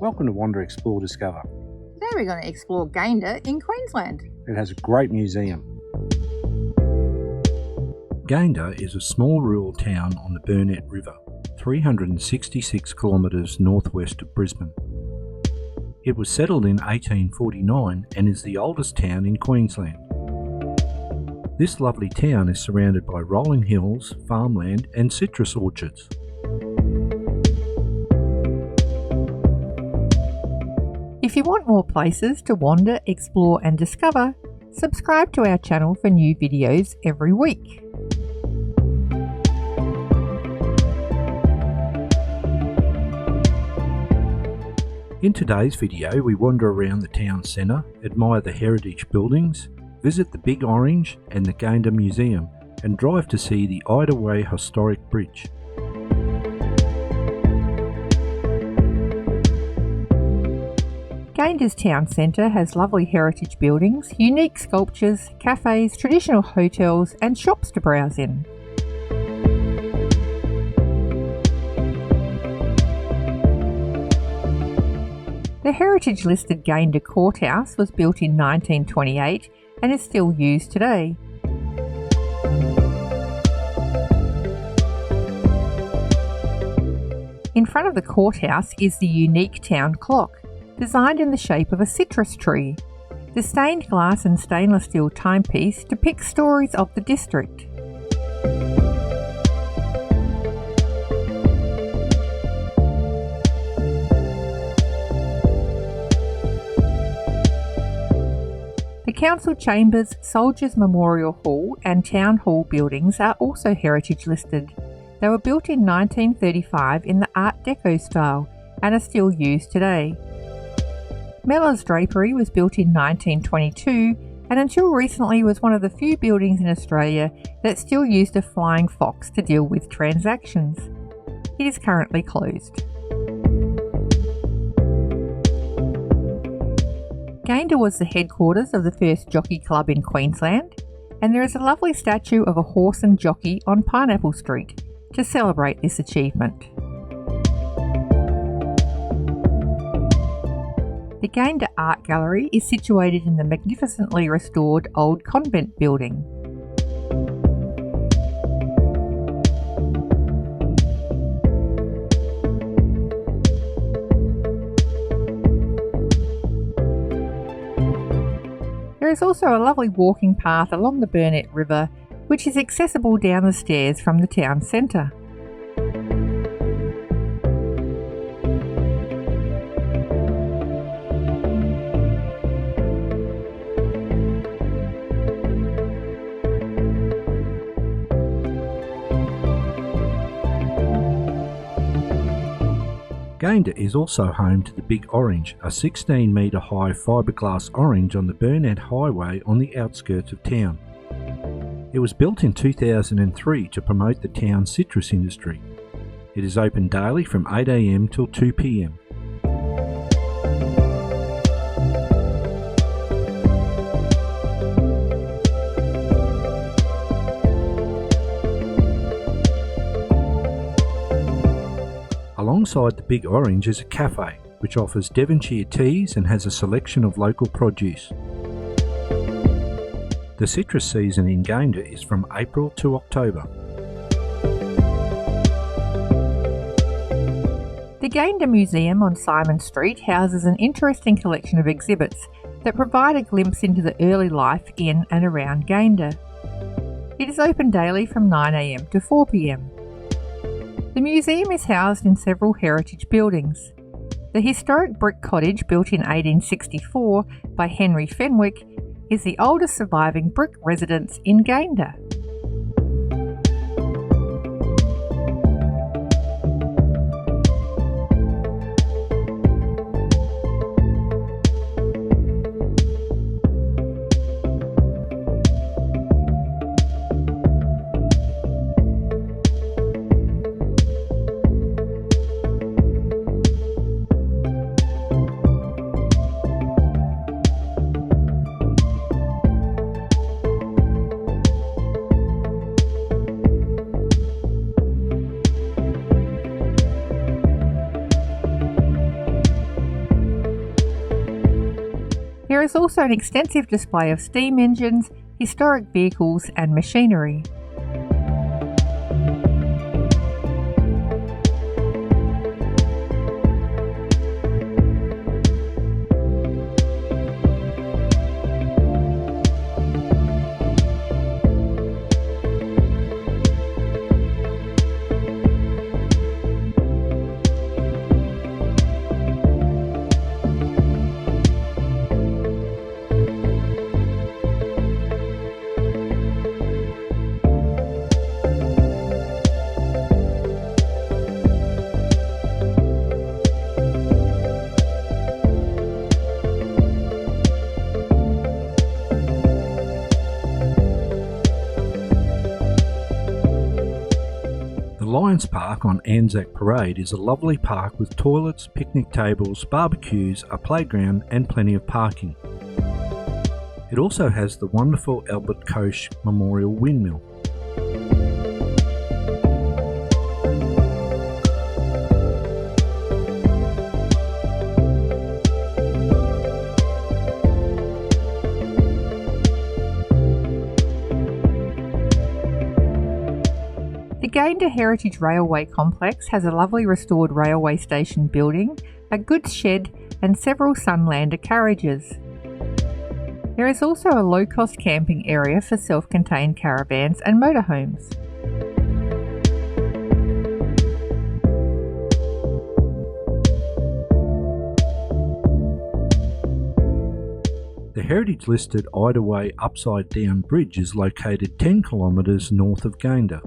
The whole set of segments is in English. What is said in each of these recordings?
Welcome to Wander, Explore, Discover. Today we're going to explore Gayndah in Queensland. It has a great museum. Gayndah is a small rural town on the Burnett River, 366 kilometres northwest of Brisbane. It was settled in 1849 and is the oldest town in Queensland. This lovely town is surrounded by rolling hills, farmland and citrus orchards. If you want more places to wander, explore and discover, subscribe to our channel for new videos every week. In today's video, we wander around the town centre, admire the heritage buildings, visit the Big Orange and the Gayndah Museum, and drive to see the Ideraway Historic Bridge. Gayndah's town centre has lovely heritage buildings, unique sculptures, cafes, traditional hotels and shops to browse in. The heritage-listed Gayndah courthouse was built in 1928 and is still used today. In front of the courthouse is the unique town clock, designed in the shape of a citrus tree. The stained glass and stainless steel timepiece depicts stories of the district. The council chambers, Soldiers Memorial Hall and Town Hall buildings are also heritage listed. They were built in 1935 in the Art Deco style and are still used today. Mellors Drapery was built in 1922 and until recently was one of the few buildings in Australia that still used a flying fox to deal with transactions. It is currently closed. Gayndah was the headquarters of the first jockey club in Queensland, and there is a lovely statue of a horse and jockey on Pineapple Street to celebrate this achievement. The Gayndah Art Gallery is situated in the magnificently restored old convent building. There is also a lovely walking path along the Burnett River, which is accessible down the stairs from the town centre. Gayndah is also home to the Big Orange, a 16-metre high fiberglass orange on the Burnett Highway on the outskirts of town. It was built in 2003 to promote the town's citrus industry. It is open daily from 8 AM till 2 PM. Alongside the Big Orange is a cafe, which offers Devonshire teas and has a selection of local produce. The citrus season in Gayndah is from April to October. The Gayndah Museum on Simon Street houses an interesting collection of exhibits that provide a glimpse into the early life in and around Gayndah. It is open daily from 9 AM to 4 PM. The museum is housed in several heritage buildings. The historic brick cottage built in 1864 by Henry Fenwick is the oldest surviving brick residence in Gayndah. is also an extensive display of steam engines, historic vehicles and machinery. Lions Park on Anzac Parade is a lovely park with toilets, picnic tables, barbecues, a playground and plenty of parking. It also has the wonderful Albert Koch Memorial Windmill. The Gayndah Heritage Railway Complex has a lovely restored railway station building, a goods shed and several Sunlander carriages. There is also a low-cost camping area for self-contained caravans and motorhomes. The heritage-listed Ideraway Upside Down Bridge is located 10 kilometres north of Gayndah.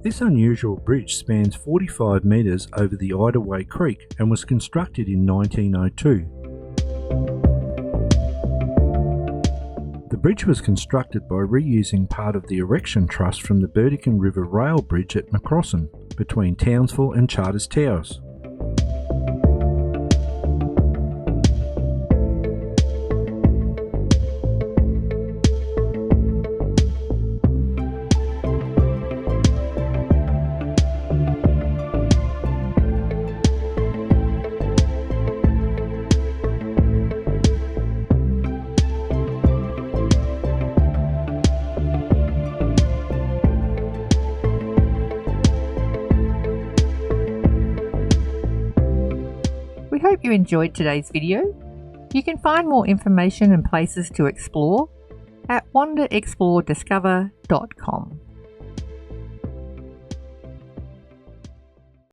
This unusual bridge spans 45 metres over the Ideraway Creek and was constructed in 1902. The bridge was constructed by reusing part of the erection truss from the Burnett River rail bridge at Macrossan between Townsville and Charters Towers. We hope you enjoyed today's video. You can find more information and places to explore at wanderexplorediscover.com.